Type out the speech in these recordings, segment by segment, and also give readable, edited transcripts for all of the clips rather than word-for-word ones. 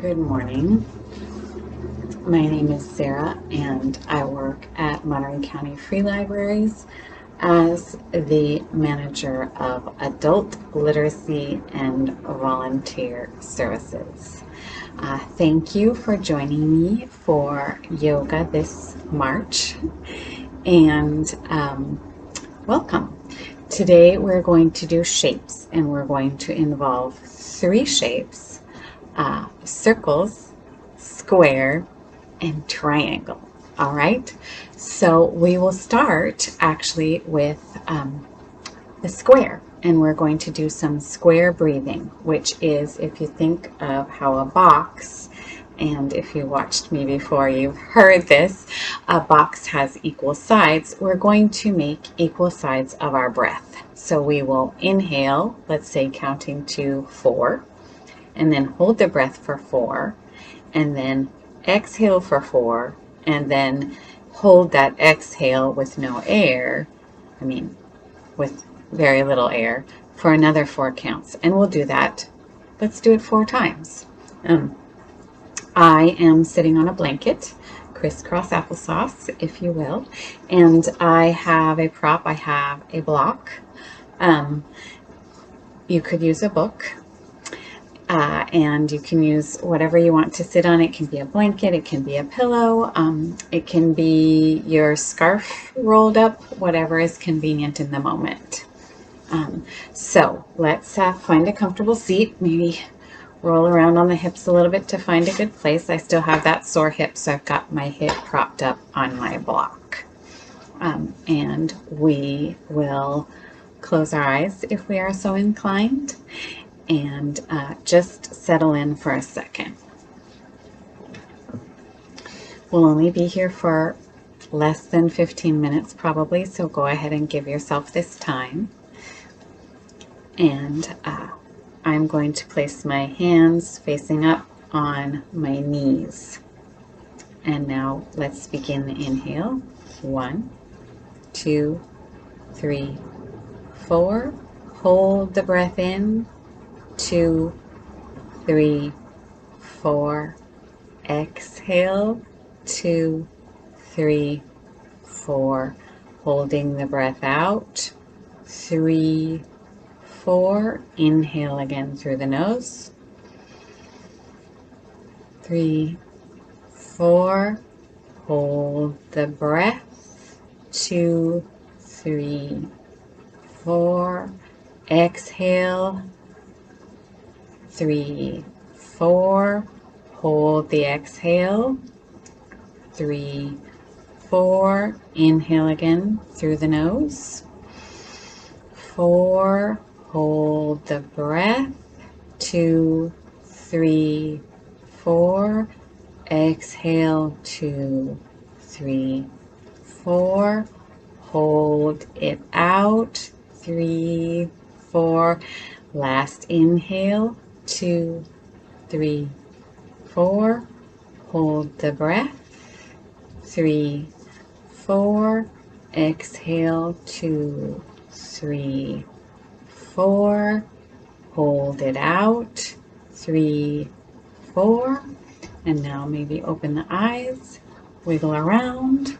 Good morning. My name is Sarah and I work at Monterey County Free Libraries as the manager of adult literacy and volunteer services. Thank you for joining me for yoga this March and welcome. Today we're going to do shapes and we're going to involve 3 shapes: circles, square, and triangle. All right, so we will start actually with the square, and we're going to do some square breathing, which is, if you think of how a box, and if you watched me before, you've heard this, a box has equal sides. We're going to make equal sides of our breath. So we will inhale, let's say counting to 4, and then hold the breath for 4, and then exhale for 4, and then hold that exhale with no air, with very little air, for another 4 counts. And we'll do that. Let's do it 4 times. I am sitting on a blanket, crisscross applesauce, if you will, and I have a prop. I have a block. You could use a book. And you can use whatever you want to sit on. It can be a blanket, it can be a pillow, it can be your scarf rolled up, whatever is convenient in the moment. So let's find a comfortable seat, maybe roll around on the hips a little bit to find a good place. I still have that sore hip, so I've got my hip propped up on my block. And we will close our eyes if we are so inclined, and just settle in for a second. We'll only be here for less than 15 minutes probably, so go ahead and give yourself this time. And I'm going to place my hands facing up on my knees. And now let's begin the inhale. 1, 2, 3, 4. Hold the breath in. 2, 3, 4. Exhale. 2, 3, 4. Holding the breath out. 3, 4. Inhale again through the nose. 3, 4. Hold the breath. 2, 3, 4. Exhale. 3, 4. Hold the exhale. 3, 4. Inhale again through the nose. 4. Hold the breath. 2, 3, 4. Exhale. 2, 3, 4. Hold it out. 3, 4. Last inhale. 2, 3, 4. Hold the breath. 3, 4. Exhale. 2, 3, 4. Hold it out. 3, 4. And now maybe open the eyes, wiggle around,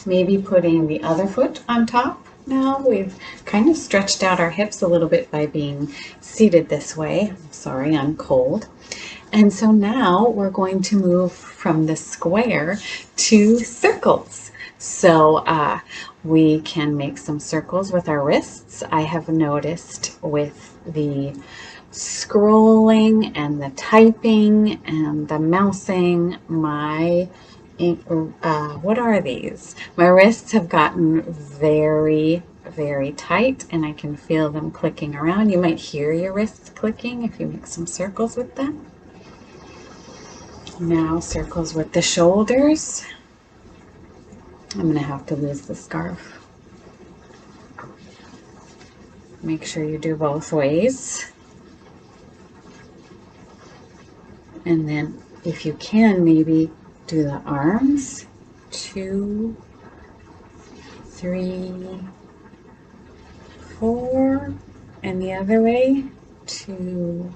maybe putting the other foot on top. Now we've kind of stretched out our hips a little bit by being seated this way. Sorry, I'm cold. And so now we're going to move from the square to circles. So we can make some circles with our wrists. I have noticed with the scrolling and the typing and the mousing, what are these? My wrists have gotten very, very tight, and I can feel them clicking around. You might hear your wrists clicking if you make some circles with them. Now circles with the shoulders. I'm going to have to lose the scarf. Make sure you do both ways. And then if you can, maybe do the arms. 2, 3, 4. And the other way. 2,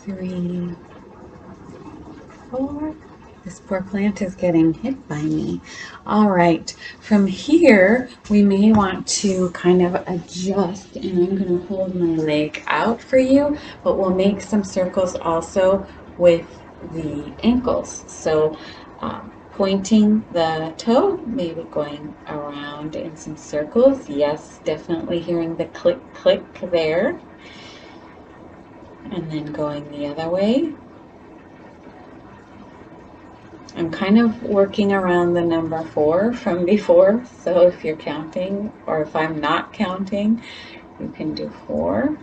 3, 4. This poor plant is getting hit by me. All right, from here, we may want to kind of adjust, and I'm going to hold my leg out for you, but we'll make some circles also with the ankles. So pointing the toe, maybe going around in some circles. Yes, definitely hearing the click, click there. And then going the other way. I'm kind of working around the number 4 from before, so if you're counting, or if I'm not counting, you can do 4.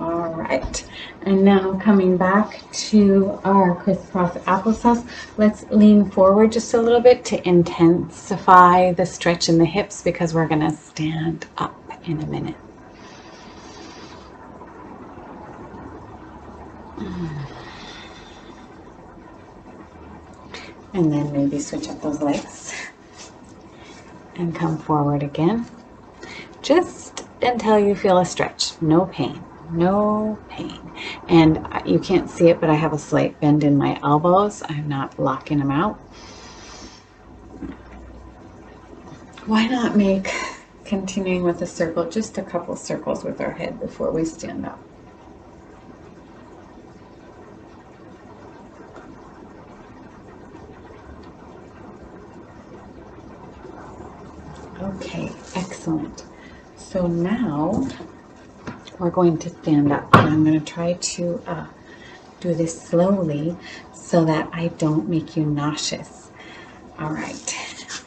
All right, and now coming back to our crisscross applesauce, let's lean forward just a little bit to intensify the stretch in the hips because we're going to stand up in a minute. And then maybe switch up those legs and come forward again, just until you feel a stretch. No pain, no pain. And you can't see it, but I have a slight bend in my elbows. I'm not locking them out. Why not make, continuing with the circle, just a couple circles with our head before we stand up. Okay, excellent. So now we're going to stand up, and I'm going to try to do this slowly so that I don't make you nauseous. All right.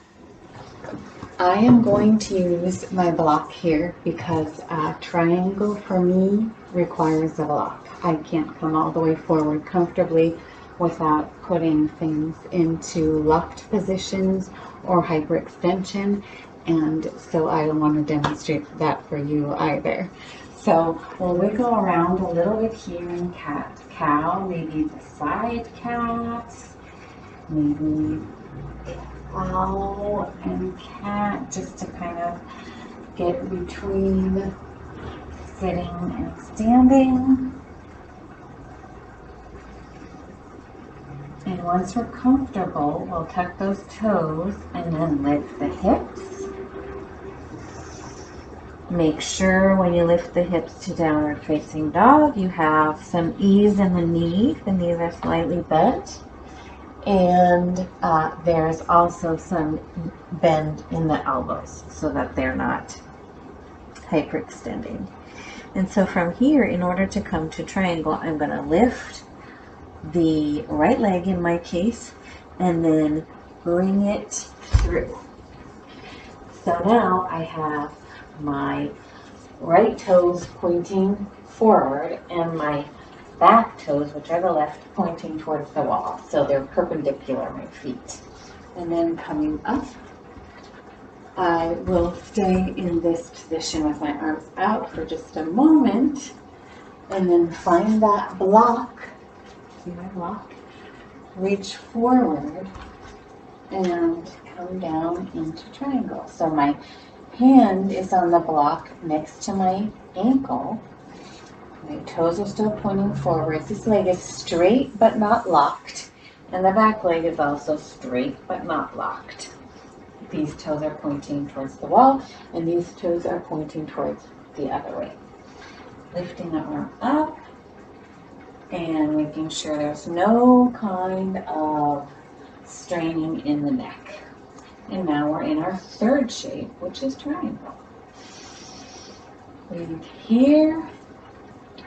I am going to use my block here because triangle for me requires a block. I can't come all the way forward comfortably without putting things into locked positions or hyperextension. And so I don't want to demonstrate that for you either. So we'll wiggle around a little bit here in cat, cow, maybe the side cat, maybe owl and cat, just to kind of get between sitting and standing. And once we're comfortable, we'll tuck those toes and then lift the hips. Make sure when you lift the hips to downward facing dog, you have some ease in the knees. The knees are slightly bent. And there's also some bend in the elbows so that they're not hyperextending. And so from here, in order to come to triangle, I'm going to lift the right leg in my case and then bring it through. So now I have my right toes pointing forward and my back toes, which are the left, pointing towards the wall. So they're perpendicular, my feet. And then coming up, I will stay in this position with my arms out for just a moment and then find that block. See my block? Reach forward and come down into triangle. So my hand is on the block next to my ankle. My toes are still pointing forward. This leg is straight but not locked. And the back leg is also straight but not locked. These toes are pointing towards the wall and these toes are pointing towards the other way. Lifting the arm up and making sure there's no kind of straining in the neck. And now we're in our third shape, which is triangle. Breathe here.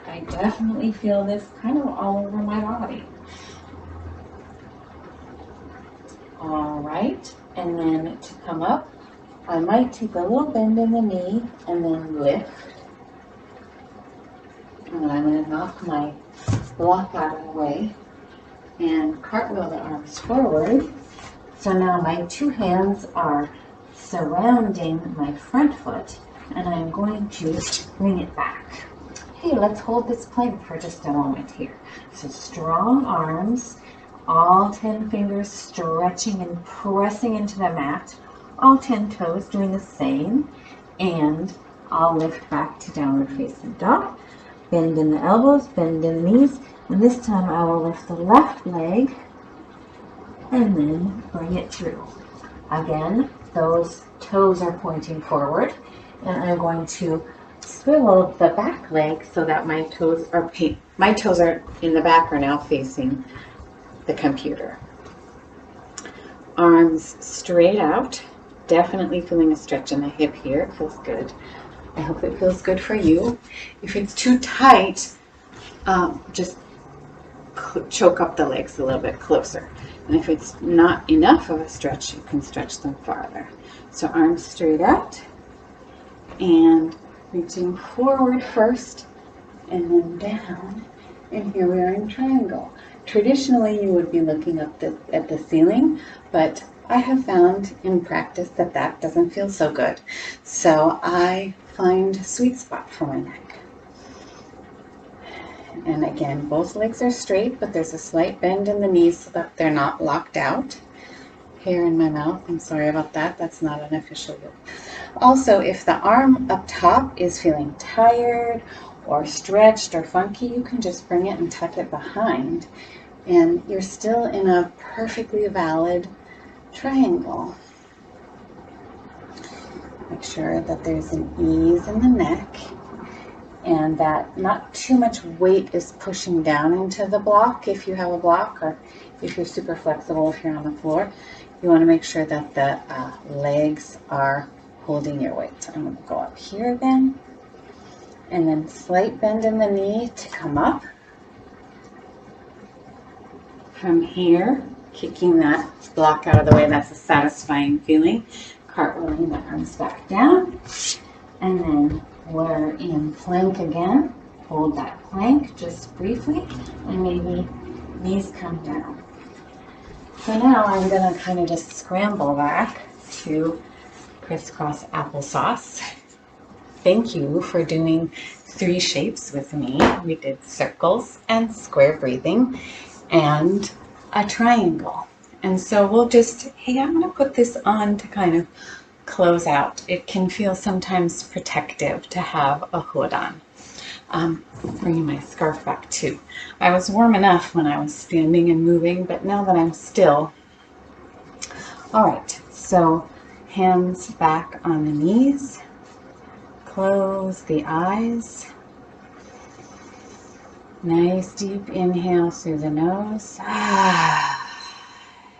I definitely feel this kind of all over my body. All right, and then to come up, I might take a little bend in the knee and then lift. And then I'm going to knock my block out of the way and cartwheel the arms forward. So now my two hands are surrounding my front foot and I'm going to bring it back. Hey, let's hold this plank for just a moment here. So strong arms, all 10 fingers stretching and pressing into the mat. all 10 toes doing the same, and I'll lift back to downward facing dog. Bend in the elbows, bend in the knees, and this time I will lift the left leg and then bring it through. Again, those toes are pointing forward, and I'm going to swivel the back leg so that my toes are in the back are now facing the computer. Arms straight out, definitely feeling a stretch in the hip here. It feels good. I hope it feels good for you. If it's too tight, just choke up the legs a little bit closer. And if it's not enough of a stretch, you can stretch them farther. So arms straight out and reaching forward first and then down. And here we are in triangle. Traditionally, you would be looking up at the ceiling, but I have found in practice that that doesn't feel so good. So I find a sweet spot for my neck. And again, both legs are straight, but there's a slight bend in the knees so that they're not locked out. Hair in my mouth, I'm sorry about that. That's not an official look. Also, if the arm up top is feeling tired or stretched or funky, you can just bring it and tuck it behind. And you're still in a perfectly valid triangle. Make sure that there's an ease in the neck and that not too much weight is pushing down into the block if you have a block, or if you're super flexible if you're on the floor. You want to make sure that the legs are holding your weight. So I'm going to go up here again, and then slight bend in the knee to come up. From here, kicking that block out of the way, that's a satisfying feeling. Cartwheeling the arms back down, and then we're in plank again. Hold that plank just briefly, and maybe knees come down. So now I'm going to kind of just scramble back to crisscross applesauce. Thank you for doing 3 shapes with me. We did circles and square breathing and a triangle. And so we'll just, hey, I'm going to put this on to kind of close out. It can feel sometimes protective to have a hood on. Bringing my scarf back too. I was warm enough when I was standing and moving, but now that I'm still. All right, so hands back on the knees. Close the eyes. Nice deep inhale through the nose.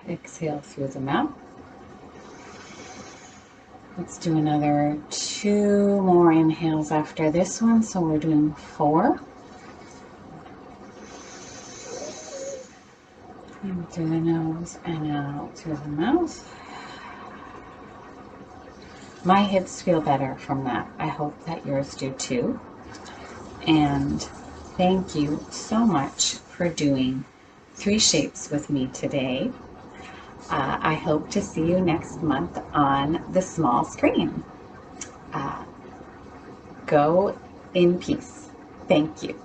Exhale through the mouth. Let's do another 2 more inhales after this one. So we're doing 4. In through the nose and out through the mouth. My hips feel better from that. I hope that yours do too. And thank you so much for doing 3 shapes with me today. I hope to see you next month on the small screen. Go in peace. Thank you.